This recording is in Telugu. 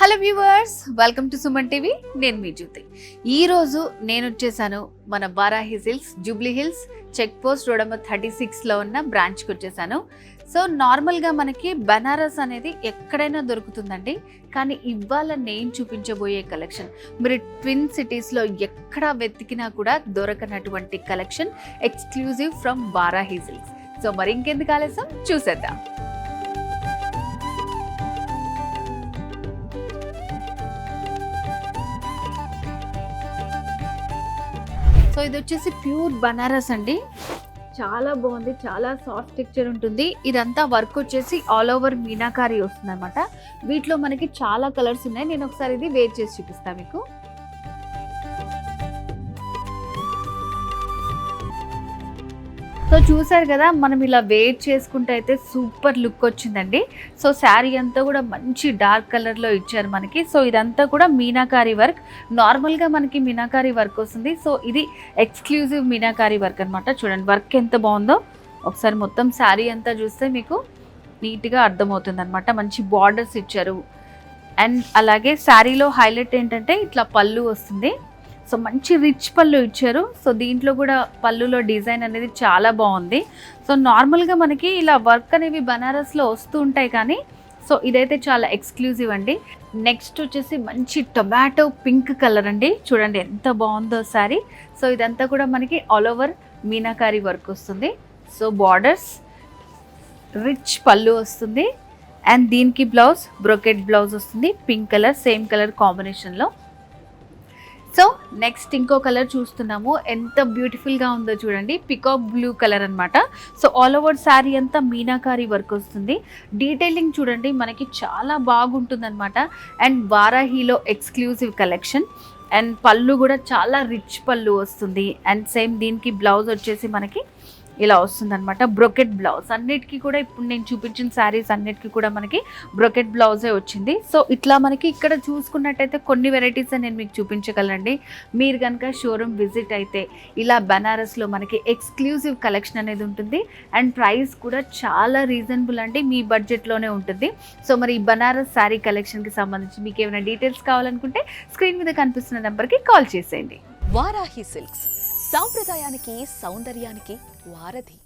Hello viewers, welcome to Suman TV. నేను మీ జ్యోతి. ఈరోజు నేను వచ్చేసాను మన Varahi silks, Jubilee Hills check post road number 36లో ఉన్న బ్రాంచ్కి వచ్చేసాను. సో నార్మల్గా మనకి బనారస్ అనేది ఎక్కడైనా దొరుకుతుందండి, కానీ ఇవాళ నేను చూపించబోయే కలెక్షన్ మీరు ట్విన్ సిటీస్లో ఎక్కడ వెతికినా కూడా దొరకనటువంటి collection, exclusive from Varahi silks. So మరి ఇంకెందుకు ఆలస్యం, చూసేద్దాం. సో ఇది వచ్చేసి ప్యూర్ బనారస్ అండి, చాలా బాగుంది, చాలా సాఫ్ట్ టెక్స్చర్ ఉంటుంది. ఇదంతా వర్క్ వచ్చేసి ఆల్ ఓవర్ మీనాకారి వస్తుంది అనమాట. వీటిలో మనకి చాలా కలర్స్ ఉన్నాయి. నేను ఒకసారి ఇది వేర్ చేసి చూపిస్తాను మీకు. సో చూసారు కదా, మనం ఇలా వెయిట్ చేసుకుంటే అయితే సూపర్ లుక్ వచ్చిందండి. సో శారీ అంతా కూడా మంచి డార్క్ కలర్లో ఇచ్చారు మనకి. సో ఇదంతా కూడా మీనాకారి వర్క్, నార్మల్గా మనకి మీనాకారి వర్క్ వస్తుంది. సో ఇది ఎక్స్క్లూజివ్ మీనాకారి వర్క్ అనమాట. చూడండి వర్క్ ఎంత బాగుందో. ఒకసారి మొత్తం శారీ అంతా చూస్తే మీకు నీట్గా అర్థమవుతుంది అనమాట. మంచి బార్డర్స్ ఇచ్చారు. అండ్ అలాగే శారీలో హైలైట్ ఏంటంటే ఇట్లా పళ్ళు వస్తుంది. సో మంచి రిచ్ పళ్ళు ఇచ్చారు. సో దీంట్లో కూడా పళ్ళులో డిజైన్ అనేది చాలా బాగుంది. సో నార్మల్గా మనకి ఇలా వర్క్ అనేవి బనారస్లో వస్తూ ఉంటాయి, కానీ సో ఇదైతే చాలా ఎక్స్క్లూజివ్ అండి. నెక్స్ట్ వచ్చేసి మంచి టొమాటో పింక్ కలర్ అండి. చూడండి ఎంత బాగుందో శారీ. సో ఇదంతా కూడా మనకి ఆల్ ఓవర్ మీనాకారి వర్క్ వస్తుంది. సో బార్డర్స్, రిచ్ పళ్ళు వస్తుంది. అండ్ దీనికి బ్లౌజ్ బ్రోకెట్ బ్లౌజ్ వస్తుంది, పింక్ కలర్, సేమ్ కలర్ కాంబినేషన్లో. సో నెక్స్ట్ ఇంకో కలర్ చూస్తున్నాము, ఎంత బ్యూటిఫుల్గా ఉందో చూడండి. పికాక్ బ్లూ కలర్ అనమాట. సో ఆల్ ఓవర్ శారీ అంతా మీనాకారి వర్క్ వస్తుంది. డీటెయిలింగ్ చూడండి, మనకి చాలా బాగుంటుంది అనమాట. అండ్ వారాహిలో ఎక్స్క్లూజివ్ కలెక్షన్. అండ్ పళ్ళు కూడా చాలా రిచ్ పళ్ళు వస్తుంది. అండ్ సేమ్ దీనికి బ్లౌజ్ వచ్చేసి మనకి ఇలా వస్తుంది అనమాట, బ్రొకెట్ బ్లౌజ్. అన్నిటికీ కూడా ఇప్పుడు నేను చూపించిన శారీస్ అన్నిటికీ కూడా మనకి బ్రొకెట్ బ్లౌజే వచ్చింది. సో ఇట్లా మనకి ఇక్కడ చూసుకున్నట్టయితే కొన్ని వెరైటీస్ నేను మీకు చూపించగలండి. మీరు కనుక షోరూమ్ విజిట్ అయితే ఇలా బనారస్లో మనకి ఎక్స్క్లూజివ్ కలెక్షన్ అనేది ఉంటుంది. అండ్ ప్రైస్ కూడా చాలా రీజనబుల్ అండి, మీ బడ్జెట్లోనే ఉంటుంది. సో మరి ఈ బనారస్ శారీ కలెక్షన్కి సంబంధించి మీకు ఏమైనా డీటెయిల్స్ కావాలనుకుంటే స్క్రీన్ మీద కనిపిస్తున్న నెంబర్కి కాల్ చేసేయండి. వారాహి సిల్క్స్, సాంప్రదాయానికి సౌందర్యానికి వారధి.